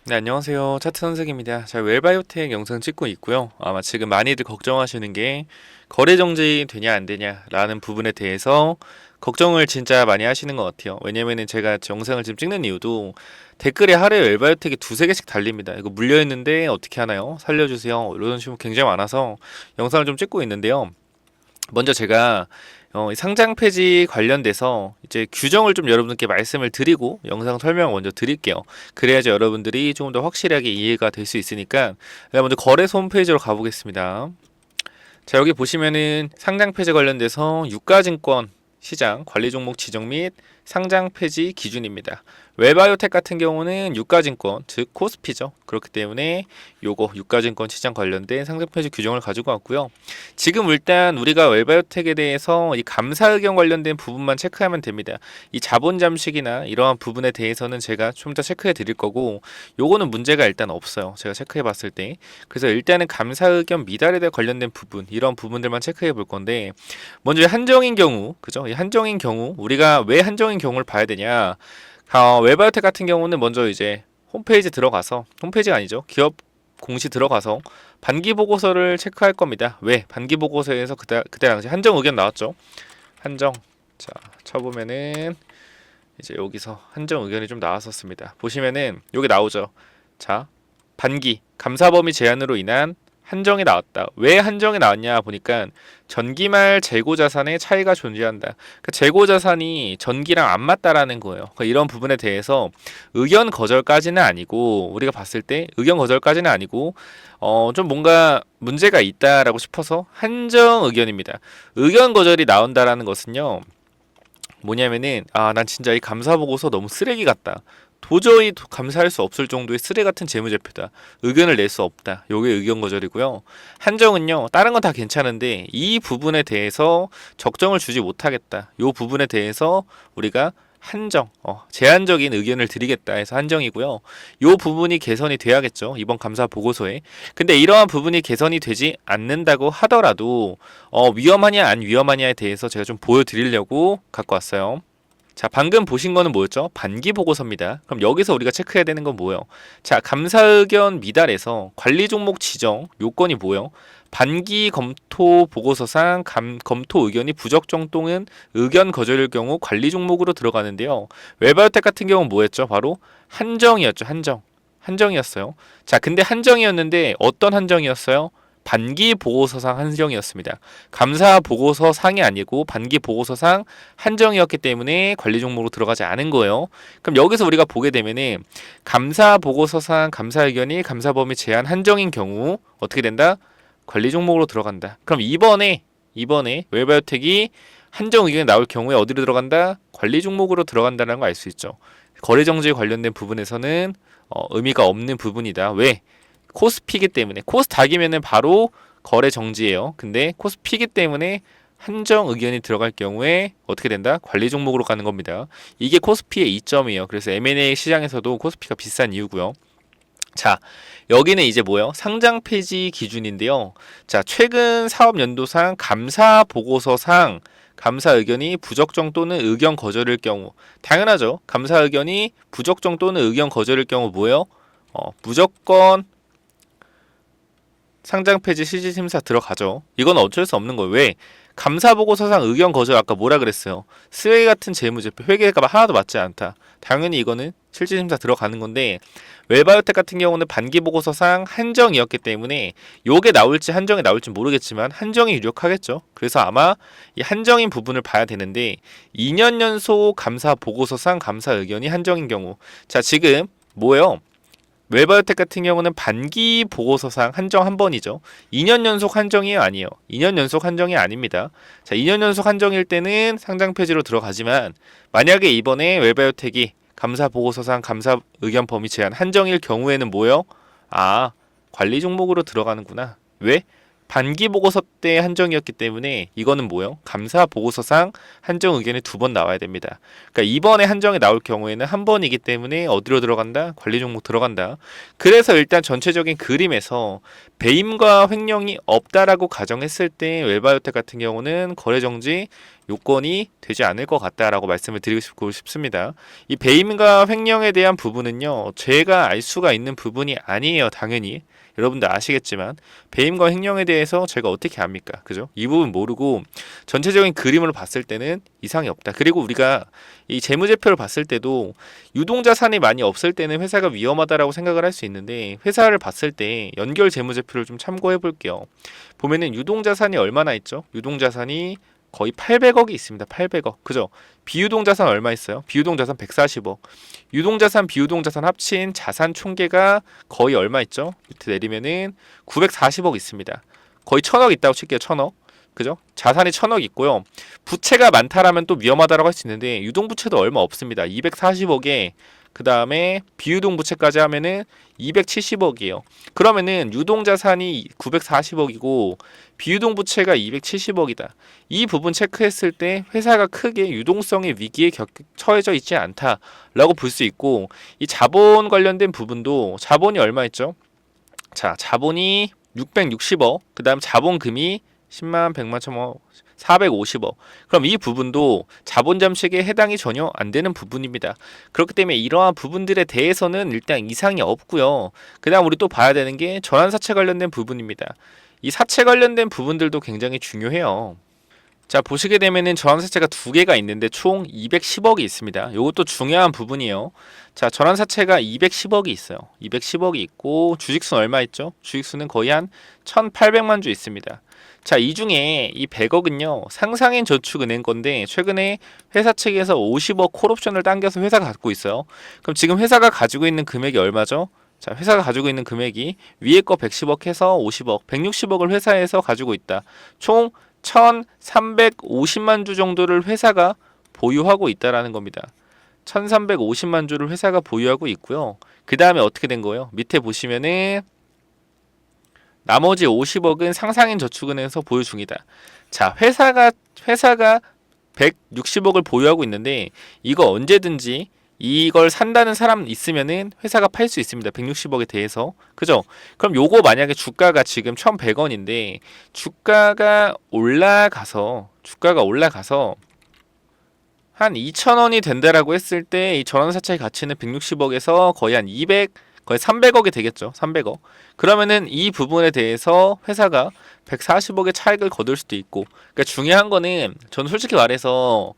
네, 안녕하세요. 차트 선생입니다. 자, 웰바이오텍 영상 찍고 있고요. 아마 지금 많이들 걱정하시는 게 거래 정지 되냐 안 되냐라는 부분에 대해서 걱정을 진짜 많이 하시는 것 같아요. 왜냐면은 제가 영상을 지금 찍는 이유도 댓글에 하루에 웰바이오텍이 두세 개씩 달립니다. 이거 물려있는데 어떻게 하나요? 살려주세요. 이런 식으로 굉장히 많아서 영상을 좀 찍고 있는데요. 먼저 제가 이 상장 폐지 관련돼서 이제 규정을 좀 여러분께 말씀을 드리고 영상 설명 먼저 드릴게요. 그래야지 여러분들이 조금 더 확실하게 이해가 될 수 있으니까 제가 먼저 거래소 홈페이지로 가보겠습니다. 자, 여기 보시면은 상장 폐지 관련돼서 유가증권 시장 관리 종목 지정 및 상장 폐지 기준입니다. 웰바이오텍 같은 경우는 유가증권, 즉 코스피죠. 그렇기 때문에 요거 유가증권 시장 관련된 상장 폐지 규정을 가지고 왔고요. 지금 일단 우리가 웰바이오텍에 대해서 이 감사 의견 관련된 부분만 체크하면 됩니다. 이 자본 잠식이나 이러한 부분에 대해서는 제가 좀 더 체크해 드릴 거고, 요거는 문제가 일단 없어요. 제가 체크해 봤을 때. 그래서 일단은 감사 의견 미달에 대해 관련된 부분, 이런 부분들만 체크해 볼 건데, 먼저 한정인 경우, 그죠? 이 한정인 경우, 우리가 왜 한정인 경우를 봐야 되냐? 웰바이오텍 같은 경우는 먼저 이제 홈페이지 들어가서, 홈페이지가 아니죠. 기업 공시 들어가서 반기 보고서를 체크할 겁니다. 왜? 반기 보고서에서 그때 당시 한정 의견 나왔죠. 한정. 자, 쳐보면은 이제 여기서 한정 의견이 좀 나왔었습니다. 보시면은 여기 나오죠. 자, 반기 감사 범위 제한으로 인한 한정이 나왔다. 왜 한정이 나왔냐 보니까 전기말 재고 자산의 차이가 존재한다. 그러니까 재고 자산이 전기랑 안 맞다라는 거예요. 그러니까 이런 부분에 대해서 의견 거절까지는 아니고, 우리가 봤을 때 의견 거절까지는 아니고 좀 뭔가 문제가 있다라고 싶어서 한정 의견입니다. 의견 거절이 나온다라는 것은요, 뭐냐면은 난 진짜 이 감사 보고서 너무 쓰레기 같다. 도저히 감사할 수 없을 정도의 쓰레기 같은 재무제표다. 의견을 낼 수 없다. 요게 의견 거절이고요. 한정은요, 다른 건 다 괜찮은데 이 부분에 대해서 적정을 주지 못하겠다. 요 부분에 대해서 우리가 한정, 제한적인 의견을 드리겠다 해서 한정이고요. 요 부분이 개선이 돼야겠죠. 이번 감사 보고서에. 근데 이러한 부분이 개선이 되지 않는다고 하더라도 위험하냐 안 위험하냐에 대해서 제가 좀 보여드리려고 갖고 왔어요. 자, 방금 보신 거는 뭐였죠? 반기 보고서입니다. 그럼 여기서 우리가 체크해야 되는 건 뭐예요? 자, 감사 의견 미달에서 관리 종목 지정 요건이 뭐예요? 반기 검토 보고서상 검토 의견이 부적정 또는 의견 거절일 경우 관리 종목으로 들어가는데요. 웰바이오텍 같은 경우는 뭐였죠? 바로 한정이었죠. 한정이었어요. 자, 근데 한정이었는데 어떤 한정이었어요? 반기 보고서상 한정이었습니다. 감사 보고서상이 아니고 반기 보고서상 한정이었기 때문에 관리 종목으로 들어가지 않은 거예요. 그럼 여기서 우리가 보게 되면은 감사 보고서상 감사 의견이 감사 범위 제한 한정인 경우 어떻게 된다? 관리 종목으로 들어간다. 그럼 이번에 웰바이오텍이 한정 의견이 나올 경우에 어디로 들어간다? 관리 종목으로 들어간다는 거 알 수 있죠. 거래 정지에 관련된 부분에서는 의미가 없는 부분이다. 왜? 코스피기 때문에. 코스닥이면은 바로 거래 정지예요. 근데 코스피기 때문에 한정 의견이 들어갈 경우에 어떻게 된다? 관리 종목으로 가는 겁니다. 이게 코스피의 이점이에요. 그래서 M&A 시장에서도 코스피가 비싼 이유고요. 자, 여기는 이제 뭐예요? 상장 폐지 기준인데요. 자, 최근 사업 연도상 감사 보고서상 감사 의견이 부적정 또는 의견 거절일 경우, 당연하죠. 감사 의견이 부적정 또는 의견 거절일 경우 뭐예요? 무조건 상장 폐지 실질 심사 들어가죠. 이건 어쩔 수 없는 거예요. 왜? 감사 보고서상 의견 거절 아까 뭐라 그랬어요? 쓰레기 같은 재무제표 회계가 하나도 맞지 않다. 당연히 이거는 실질 심사 들어가는 건데, 웰바이오텍 같은 경우는 반기 보고서상 한정이었기 때문에 요게 나올지 한정이 나올지 모르겠지만 한정이 유력하겠죠. 그래서 아마 이 한정인 부분을 봐야 되는데, 2년 연속 감사 보고서상 감사 의견이 한정인 경우, 자, 지금 뭐예요? 웰바이오텍 같은 경우는 반기 보고서상 한정 한 번이죠. 2년 연속 한정이에요? 아니에요. 2년 연속 한정이 아닙니다. 자, 2년 연속 한정일 때는 상장 폐지로 들어가지만, 만약에 이번에 웰바이오텍이 감사 보고서상 감사 의견 범위 제한 한정일 경우에는 뭐요? 관리 종목으로 들어가는구나. 왜? 반기 보고서 때 한정이었기 때문에 이거는 뭐예요? 감사 보고서상 한정 의견이 2번 나와야 됩니다. 그러니까 이번에 한정이 나올 경우에는 한 번이기 때문에 어디로 들어간다? 관리 종목 들어간다. 그래서 일단 전체적인 그림에서 배임과 횡령이 없다라고 가정했을 때 웰바이오텍 같은 경우는 거래 정지 요건이 되지 않을 것 같다라고 말씀을 드리고 싶습니다. 이 배임과 횡령에 대한 부분은요, 제가 알 수가 있는 부분이 아니에요. 당연히 여러분들 아시겠지만 배임과 횡령에 대해서 제가 어떻게 압니까? 그죠? 이 부분 모르고 전체적인 그림으로 봤을 때는 이상이 없다. 그리고 우리가 이 재무제표를 봤을 때도 유동자산이 많이 없을 때는 회사가 위험하다라고 생각을 할 수 있는데, 회사를 봤을 때 연결 재무제표를 좀 참고해 볼게요. 보면은 유동자산이 얼마나 있죠? 유동자산이 거의 800억이 있습니다. 800억. 그죠? 비유동자산 얼마 있어요? 비유동자산 140억. 유동자산, 비유동자산 합친 자산 총계가 거의 얼마 있죠? 밑에 내리면은 940억 있습니다. 거의 1000억 있다고 칠게요. 1000억. 그죠? 자산이 1000억 있고요. 부채가 많다라면 또 위험하다라고 할 수 있는데, 유동부채도 얼마 없습니다. 240억에 그 다음에 비유동 부채까지 하면은 270억이에요. 그러면은 유동자산이 940억이고 비유동 부채가 270억이다. 이 부분 체크했을 때 회사가 크게 유동성의 위기에 처해져 있지 않다라고 볼 수 있고, 이 자본 관련된 부분도 자본이 얼마 있죠? 자, 자본이 660억, 그 다음 자본금이 10만, 100만, 1000억, 450억. 그럼 이 부분도 자본 잠식에 해당이 전혀 안 되는 부분입니다. 그렇기 때문에 이러한 부분들에 대해서는 일단 이상이 없고요. 그 다음 우리 또 봐야 되는 게 전환사채 관련된 부분입니다. 이 사채 관련된 부분들도 굉장히 중요해요. 자, 보시게 되면은 전환사채가 2개가 있는데 총 210억이 있습니다. 이것도 중요한 부분이에요. 자, 전환사채가 210억이 있어요. 210억이 있고 주식수는 얼마 있죠? 주식수는 거의 한 1800만 주 있습니다. 자, 이 중에 이 100억은요 상상인 저축은행 건데, 최근에 회사 측에서 50억 콜옵션을 당겨서 회사가 갖고 있어요. 그럼 지금 회사가 가지고 있는 금액이 얼마죠? 자, 회사가 가지고 있는 금액이 위에 거 110억 해서 50억, 160억을 회사에서 가지고 있다. 총 1350만 주 정도를 회사가 보유하고 있다라는 겁니다. 1350만 주를 회사가 보유하고 있고요. 그 다음에 어떻게 된 거예요? 밑에 보시면은 나머지 50억은 상상인 저축은행에서 보유 중이다. 자, 회사가 160억을 보유하고 있는데, 이거 언제든지 이걸 산다는 사람 있으면은 회사가 팔 수 있습니다. 160억에 대해서. 그죠? 그럼 요거 만약에 주가가 지금 1100원인데 주가가 올라가서 한 2000원이 된다라고 했을 때 이 전환사채의 가치는 160억에서 거의 한 200, 거의 300억이 되겠죠. 300억. 그러면은 이 부분에 대해서 회사가 140억의 차익을 거둘 수도 있고. 그러니까 중요한 거는 저는 솔직히 말해서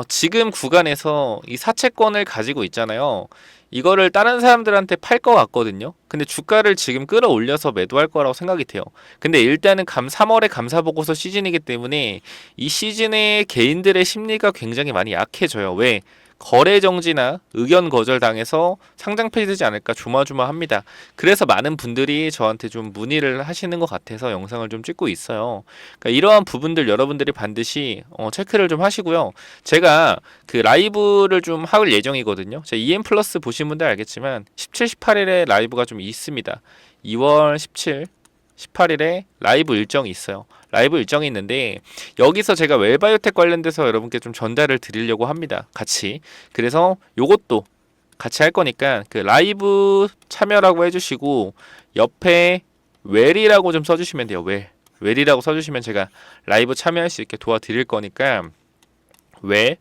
지금 구간에서 이 사채권을 가지고 있잖아요. 이거를 다른 사람들한테 팔 것 같거든요. 근데 주가를 지금 끌어올려서 매도할 거라고 생각이 돼요. 근데 일단은 3월에 감사보고서 시즌이기 때문에 이 시즌에 개인들의 심리가 굉장히 많이 약해져요. 왜? 거래 정지나 의견 거절 당해서 상장 폐지되지 않을까 조마조마합니다. 그래서 많은 분들이 저한테 좀 문의를 하시는 것 같아서 영상을 좀 찍고 있어요. 그러니까 이러한 부분들 여러분들이 반드시 체크를 좀 하시고요. 제가 그 라이브를 좀 할 예정이거든요. 제 EM 플러스 보신 분들 알겠지만 17, 18일에 라이브가 좀 있습니다. 2월 17, 18일에 라이브 일정이 있어요. 라이브 일정이 있는데 여기서 제가 웰바이오텍 관련돼서 여러분께 좀 전달을 드리려고 합니다. 같이. 그래서 요것도 같이 할 거니까 그 라이브 참여라고 해주시고 옆에 웰이라고 좀 써주시면 돼요. 웰이라고 써주시면 제가 라이브 참여할 수 있게 도와드릴 거니까 웰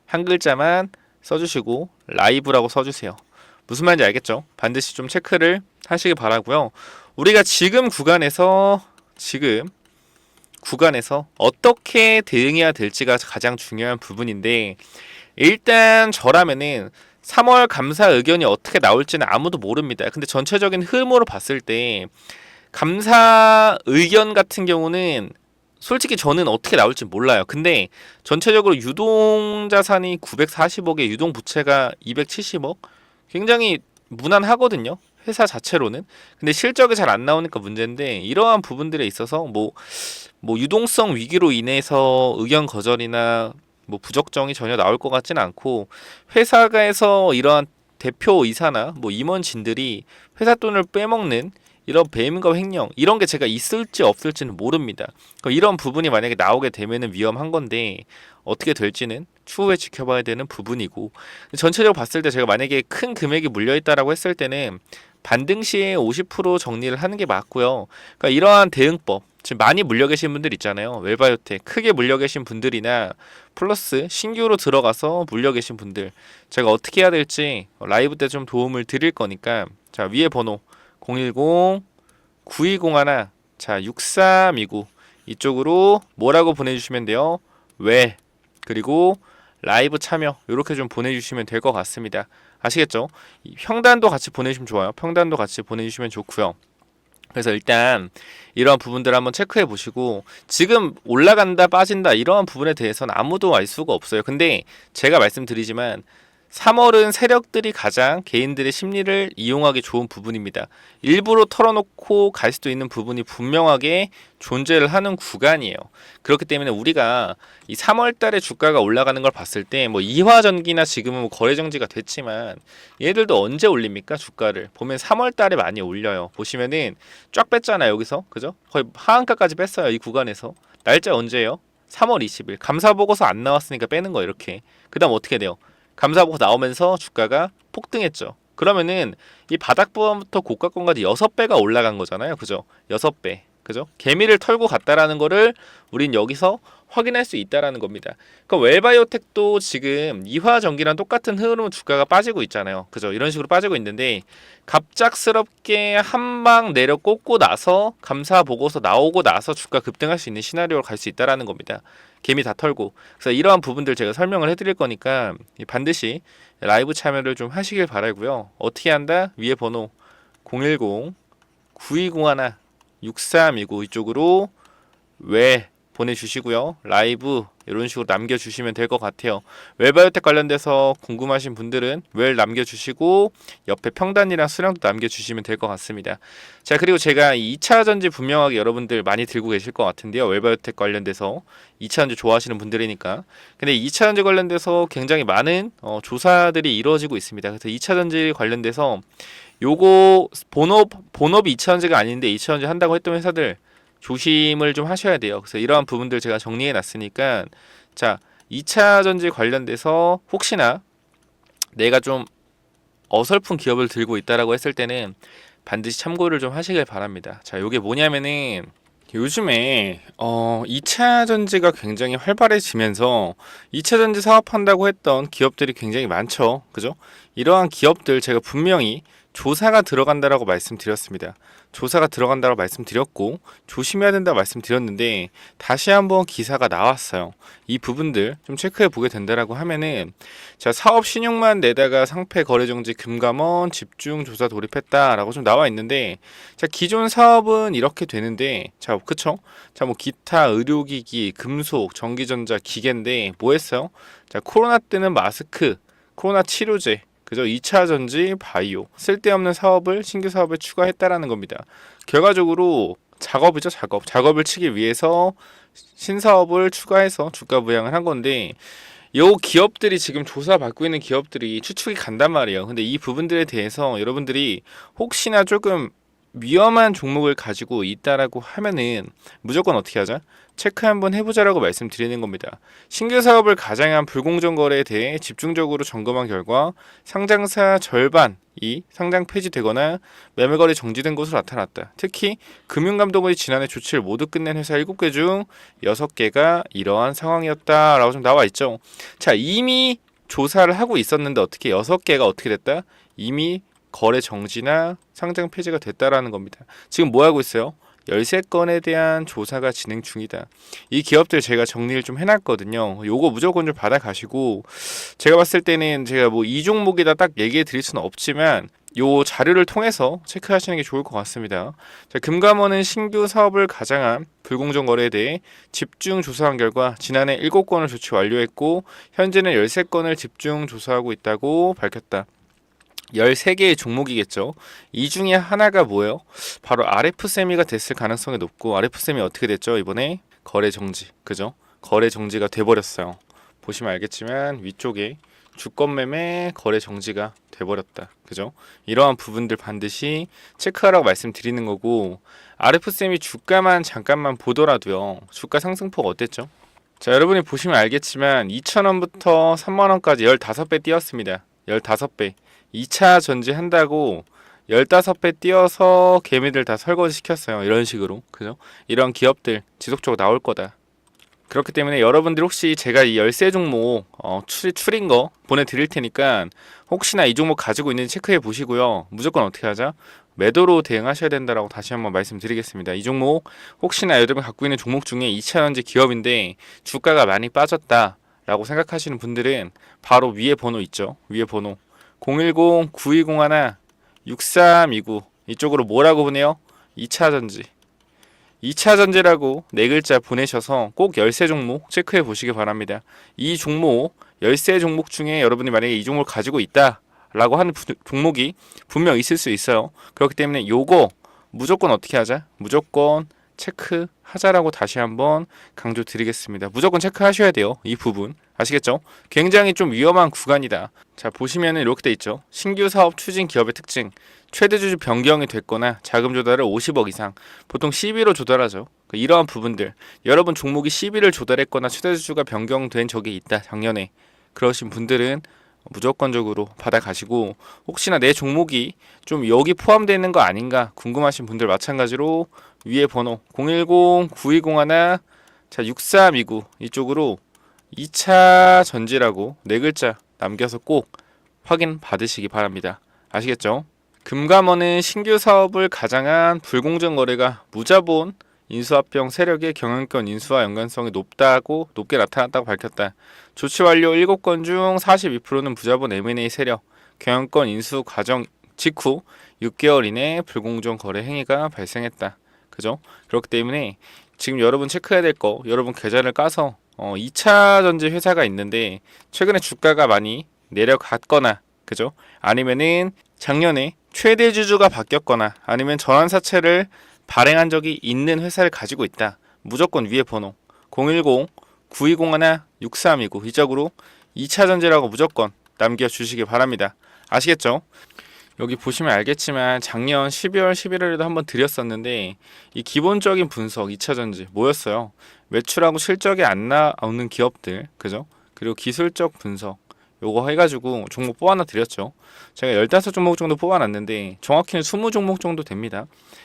한 글자만 써주시고 라이브라고 써주세요. 무슨 말인지 알겠죠? 반드시 좀 체크를 하시기 바라고요. 우리가 지금 구간에서 어떻게 대응해야 될지가 가장 중요한 부분인데, 일단 저라면은 3월 감사 의견이 어떻게 나올지는 아무도 모릅니다. 근데 전체적인 흐름으로 봤을 때 감사 의견 같은 경우는 솔직히 저는 어떻게 나올지 몰라요. 근데 전체적으로 유동자산이 940억에 유동부채가 270억? 굉장히 무난하거든요. 회사 자체로는. 근데 실적이 잘 안 나오니까 문제인데, 이러한 부분들에 있어서 뭐 유동성 위기로 인해서 의견 거절이나 뭐 부적정이 전혀 나올 것 같지는 않고, 회사가에서 이러한 대표이사나 뭐 임원진들이 회사 돈을 빼먹는 이런 배임과 횡령 이런 게 제가 있을지 없을지는 모릅니다. 그러니까 이런 부분이 만약에 나오게 되면은 위험한 건데 어떻게 될지는 추후에 지켜봐야 되는 부분이고, 전체적으로 봤을 때 제가 만약에 큰 금액이 물려있다라고 했을 때는 반등 시에 50% 정리를 하는 게 맞고요. 그러니까 이러한 대응법, 지금 많이 물려 계신 분들 있잖아요. 웰바이오텍 크게 물려 계신 분들이나 플러스 신규로 들어가서 물려 계신 분들, 제가 어떻게 해야 될지 라이브 때 좀 도움을 드릴 거니까, 자 위에 번호 010 9201 자 6329 이쪽으로 뭐라고 보내주시면 돼요. 왜 그리고 라이브 참여 이렇게 좀 보내주시면 될 것 같습니다. 아시겠죠? 평단도 같이 보내주시면 좋아요. 평단도 같이 보내주시면 좋고요. 그래서 일단 이러한 부분들 한번 체크해 보시고, 지금 올라간다 빠진다 이러한 부분에 대해서는 아무도 알 수가 없어요. 근데 제가 말씀드리지만 3월은 세력들이 가장 개인들의 심리를 이용하기 좋은 부분입니다. 일부러 털어놓고 갈 수도 있는 부분이 분명하게 존재를 하는 구간이에요. 그렇기 때문에 우리가 이 3월 달에 주가가 올라가는 걸 봤을 때 뭐 이화전기나 지금은 뭐 거래정지가 됐지만 얘들도 언제 올립니까? 주가를 보면 3월 달에 많이 올려요. 보시면은 쫙 뺐잖아요. 여기서 그죠? 거의 하한가까지 뺐어요. 이 구간에서. 날짜 언제예요? 3월 20일. 감사보고서 안 나왔으니까 빼는 거예요. 이렇게. 그 다음 어떻게 돼요? 감사보고 나오면서 주가가 폭등했죠. 그러면은 이 바닥부터 고가권까지 6배가 올라간 거잖아요. 그죠? 6배. 그죠? 개미를 털고 갔다라는 거를 우린 여기서 확인할 수 있다라는 겁니다. 그러니까 웰바이오텍도 지금 이화전기랑 똑같은 흐름 주가가 빠지고 있잖아요. 그죠? 이런 식으로 빠지고 있는데 갑작스럽게 한 방 내려 꽂고 나서 감사 보고서 나오고 나서 주가 급등할 수 있는 시나리오로 갈 수 있다라는 겁니다. 개미 다 털고. 그래서 이러한 부분들 제가 설명을 해드릴 거니까 반드시 라이브 참여를 좀 하시길 바라고요. 어떻게 한다? 위에 번호 010 9201 6329 이쪽으로 왜 보내주시고요. 라이브 이런 식으로 남겨주시면 될 것 같아요. 웰바이오텍 관련돼서 궁금하신 분들은 웰 남겨주시고 옆에 평단이랑 수량도 남겨주시면 될 것 같습니다. 자, 그리고 제가 2차전지 분명하게 여러분들 많이 들고 계실 것 같은데요. 웰바이오텍 관련돼서 2차전지 좋아하시는 분들이니까. 근데 2차전지 관련돼서 굉장히 많은 조사들이 이루어지고 있습니다. 그래서 2차전지 관련돼서 요거 본업이 2차전지가 아닌데 2차전지 한다고 했던 회사들 조심을 좀 하셔야 돼요. 그래서 이러한 부분들 제가 정리해 놨으니까, 자 2차 전지 관련돼서 혹시나 내가 좀 어설픈 기업을 들고 있다라고 했을 때는 반드시 참고를 좀 하시길 바랍니다. 자, 요게 뭐냐면은 요즘에 2차 전지가 굉장히 활발해지면서 2차 전지 사업한다고 했던 기업들이 굉장히 많죠. 그죠? 이러한 기업들 제가 분명히 조사가 들어간다라고 말씀드렸습니다. 조사가 들어간다고 말씀드렸고 조심해야 된다고 말씀드렸는데 다시 한번 기사가 나왔어요. 이 부분들 좀 체크해 보게 된다라고 하면은, 자 사업 신용만 내다가 상패 거래정지 금감원 집중 조사 돌입했다라고 좀 나와 있는데, 자 기존 사업은 이렇게 되는데, 자 그쵸? 자 뭐 기타 의료기기 금속 전기전자 기계인데 뭐 했어요? 자 코로나 때는 마스크, 코로나 치료제, 그죠? 2차 전지 바이오 쓸데없는 사업을 신규 사업에 추가했다라는 겁니다. 결과적으로 작업이죠. 작업을 치기 위해서 신사업을 추가해서 주가 부양을 한 건데, 요 기업들이 지금 조사받고 있는 기업들이 추측이 간단 말이에요. 근데 이 부분들에 대해서 여러분들이 혹시나 조금 위험한 종목을 가지고 있다라고 하면은 무조건 어떻게 하자? 체크 한번 해보자라고 말씀드리는 겁니다. 신규 사업을 가장한 불공정 거래에 대해 집중적으로 점검한 결과 상장사 절반이 상장 폐지되거나 매매 거래 정지된 것으로 나타났다. 특히 금융감독원이 지난해 조치를 모두 끝낸 회사 7개 중 6개가 이러한 상황이었다라고 좀 나와 있죠. 자, 이미 조사를 하고 있었는데 어떻게 6개가 어떻게 됐다? 이미 거래 정지나 상장 폐지가 됐다라는 겁니다. 지금 뭐 하고 있어요? 13건에 대한 조사가 진행 중이다. 이 기업들 제가 정리를 좀 해놨거든요. 요거 무조건 좀 받아가시고, 제가 봤을 때는 제가 뭐 이 종목이다 딱 얘기해 드릴 수는 없지만 요 자료를 통해서 체크하시는 게 좋을 것 같습니다. 자, 금감원은 신규 사업을 가장한 불공정 거래에 대해 집중 조사한 결과 지난해 7건을 조치 완료했고 현재는 13건을 집중 조사하고 있다고 밝혔다. 13개의 종목이겠죠. 이 중에 하나가 뭐예요? 바로 RF세미가 됐을 가능성이 높고, RF세미 어떻게 됐죠? 이번에 거래 정지, 그죠? 거래 정지가 돼버렸어요. 보시면 알겠지만 위쪽에 주권 매매 거래 정지가 돼버렸다. 그죠? 이러한 부분들 반드시 체크하라고 말씀드리는 거고, RF쌤이 주가만 잠깐만 보더라도요, 주가 상승폭 어땠죠? 자, 여러분이 보시면 알겠지만 2,000원부터 3만원까지 15배 뛰었습니다. 15배. 2차 전지 한다고 15배 뛰어서 개미들 다 설거지 시켰어요. 이런 식으로. 그죠? 이런 기업들 지속적으로 나올 거다. 그렇기 때문에 여러분들 혹시 제가 이 열세 종목 추린 거 보내드릴 테니까 혹시나 이 종목 가지고 있는지 체크해 보시고요. 무조건 어떻게 하자? 매도로 대응하셔야 된다라고 다시 한번 말씀드리겠습니다. 이 종목 혹시나 여러분 갖고 있는 종목 중에 2차전지 기업인데 주가가 많이 빠졌다라고 생각하시는 분들은 바로 위에 번호 있죠. 위에 번호 010-9201-6329 이쪽으로 뭐라고 보내요? 2차전지 2차 전지라고 네 글자 보내셔서 꼭 열세 종목 체크해 보시기 바랍니다. 이 종목 열세 종목 중에 여러분이 만약에 이 종목을 가지고 있다 라고 하는 종목이 분명 있을 수 있어요. 그렇기 때문에 요거 무조건 어떻게 하자? 무조건 체크하자라고 다시 한번 강조드리겠습니다. 무조건 체크하셔야 돼요. 이 부분 아시겠죠? 굉장히 좀 위험한 구간이다. 자, 보시면은 이렇게 돼 있죠. 신규 사업 추진 기업의 특징. 최대 주주 변경이 됐거나 자금 조달을 50억 이상, 보통 12로 조달하죠. 이러한 부분들, 여러분 종목이 12를 조달했거나 최대 주주가 변경된 적이 있다 작년에, 그러신 분들은 무조건적으로 받아가시고, 혹시나 내 종목이 좀 여기 포함되어 있는 거 아닌가 궁금하신 분들 마찬가지로 위에 번호 010-9201-6329 이쪽으로 2차 전지라고 네 글자 남겨서 꼭 확인 받으시기 바랍니다. 아시겠죠? 금감원은 신규 사업을 가장한 불공정 거래가 무자본 인수합병 세력의 경영권 인수와 연관성이 높게 나타났다고 밝혔다. 조치 완료 7건 중 42%는 무자본 M&A 세력 경영권 인수 과정 직후 6개월 이내 불공정 거래 행위가 발생했다. 그죠? 그렇기 때문에 지금 여러분 체크해야 될 거, 여러분 계좌를 까서 2차 전지 회사가 있는데 최근에 주가가 많이 내려갔거나, 그죠? 아니면은 작년에 최대 주주가 바뀌었거나 아니면 전환사채를 발행한 적이 있는 회사를 가지고 있다. 무조건 위에 번호 010-9201-6329 이쪽으로 2차 전지라고 무조건 남겨주시기 바랍니다. 아시겠죠? 여기 보시면 알겠지만 작년 12월 11월에도 한번 드렸었는데 이 기본적인 분석 2차 전지 뭐였어요? 매출하고 실적이 안 나오는 기업들, 그죠? 그리고 기술적 분석 요거 해가지고 종목 뽑아놔 드렸죠. 제가 15종목 정도 뽑아놨는데 정확히는 20종목 정도 됩니다.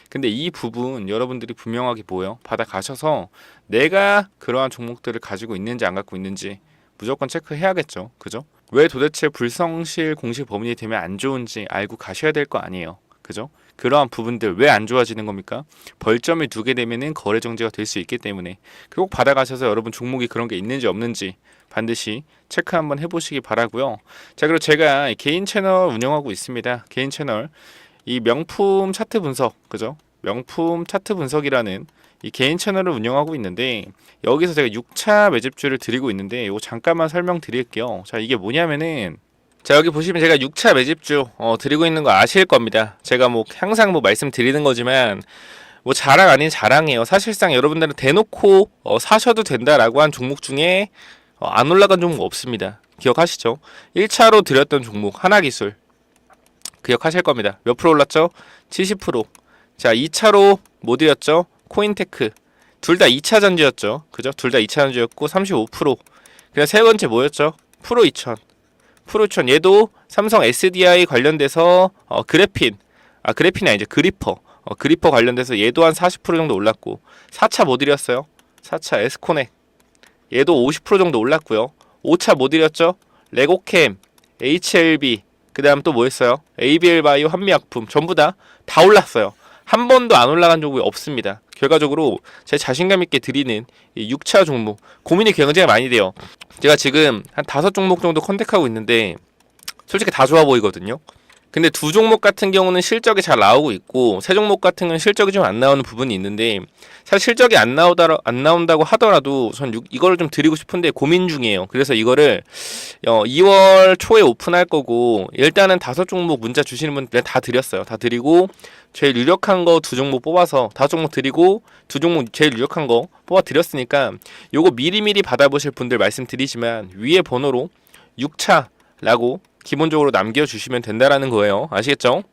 근데 이 부분 여러분들이 분명하게 받아가셔서 내가 그러한 종목들을 가지고 있는지 안 갖고 있는지 무조건 체크해야겠죠. 그죠? 왜 도대체 불성실 공시 범인이 되면 안 좋은지 알고 가셔야 될 거 아니에요. 그죠? 그러한 부분들 왜 안 좋아지는 겁니까? 벌점을 두게 되면은 거래 정지가 될 수 있기 때문에 꼭 받아가셔서 여러분 종목이 그런 게 있는지 없는지 반드시 체크 한번 해보시기 바라고요. 자, 그리고 제가 개인 채널 운영하고 있습니다. 개인 채널 이 명품 차트 분석, 그죠? 명품 차트 분석이라는 이 개인 채널을 운영하고 있는데 여기서 제가 6차 매집주를 드리고 있는데 이거 잠깐만 설명드릴게요. 자, 이게 뭐냐면은 자, 여기 보시면 제가 6차 매집주 드리고 있는 거 아실 겁니다. 제가 뭐 항상 뭐 말씀드리는 거지만 뭐 자랑 아닌 자랑이에요. 사실상 여러분들은 대놓고 사셔도 된다라고 한 종목 중에 안 올라간 종목 없습니다. 기억하시죠? 1차로 드렸던 종목 하나기술 기억하실 겁니다. 몇 프로 올랐죠? 70%. 자, 2차로 뭐 드렸죠? 코인테크. 둘 다 2차 전지였죠. 그죠? 둘 다 2차 전지였고 35%. 그리고 세 번째 뭐였죠? 프로2000. 프로2000 얘도 삼성 SDI 관련돼서 그래핀이 아니죠. 그리퍼 관련돼서 얘도 한 40% 정도 올랐고 4차 뭐 드렸어요? 4차 에스코넥. 얘도 50% 정도 올랐고요. 5차 뭐 드렸죠? 레고캠, HLB, 그 다음 또 뭐 했어요? ABL바이오 한미약품 전부 다 올랐어요. 한 번도 안 올라간 종목이 없습니다. 결과적으로 제 자신감 있게 드리는 이 6차 종목 고민이 굉장히 많이 돼요. 제가 지금 한 5종목 정도 컨택하고 있는데 솔직히 다 좋아 보이거든요. 근데 2종목 같은 경우는 실적이 잘 나오고 있고 3종목 같은 건 실적이 좀 안 나오는 부분이 있는데 사실 실적이 안 나온다고 하더라도 전 이거를 좀 드리고 싶은데 고민 중이에요. 그래서 이거를 2월 초에 오픈할 거고 일단은 5종목 문자 주시는 분들 다 드렸어요. 다 드리고 제일 유력한 거 2종목 뽑아서 5종목 드리고 2종목 제일 유력한 거 뽑아 드렸으니까 요거 미리미리 받아보실 분들 말씀드리지만 위에 번호로 6차 라고 기본적으로 남겨주시면 된다라는 거예요. 아시겠죠?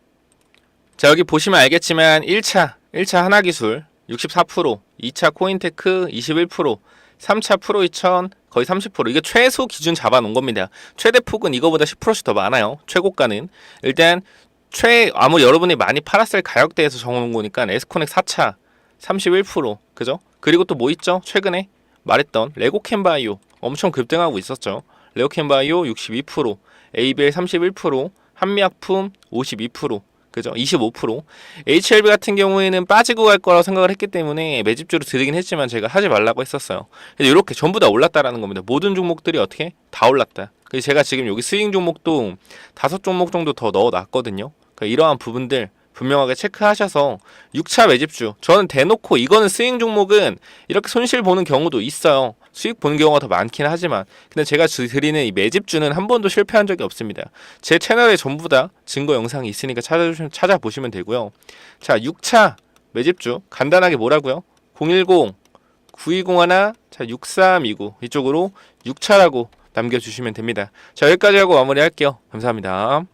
자, 여기 보시면 알겠지만 1차 하나기술 64%, 2차 코인테크 21%, 3차 프로2000 거의 30%. 이게 최소 기준 잡아놓은 겁니다. 최대 폭은 이거보다 10%씩 더 많아요. 최고가는. 일단 아무리 여러분이 많이 팔았을 가격대에서 정해놓은 거니까 에스코넥 4차 31%, 그죠? 그리고 또 뭐 있죠? 최근에 말했던 레고캔바이오 엄청 급등하고 있었죠. 레고캔바이오 62%, ABL 31%, 한미약품 52%, 그죠? 25%. HLB 같은 경우에는 빠지고 갈 거라고 생각을 했기 때문에 매집주로 드리긴 했지만 제가 하지 말라고 했었어요. 이렇게 전부 다 올랐다라는 겁니다. 모든 종목들이 어떻게 다 올랐다. 그래서 제가 지금 여기 스윙 종목도 5종목 정도 더 넣어놨거든요. 그러니까 이러한 부분들 분명하게 체크하셔서 6차 매집주, 저는 대놓고 이거는 스윙 종목은 이렇게 손실 보는 경우도 있어요. 수익 보는 경우가 더 많긴 하지만, 근데 제가 드리는 이 매집주는 한 번도 실패한 적이 없습니다. 제 채널에 전부 다 증거 영상이 있으니까 찾아보시면 되고요. 자, 6차 매집주 간단하게 뭐라고요? 010-9201 6329 이쪽으로 6차라고 남겨주시면 됩니다. 자, 여기까지 하고 마무리할게요. 감사합니다.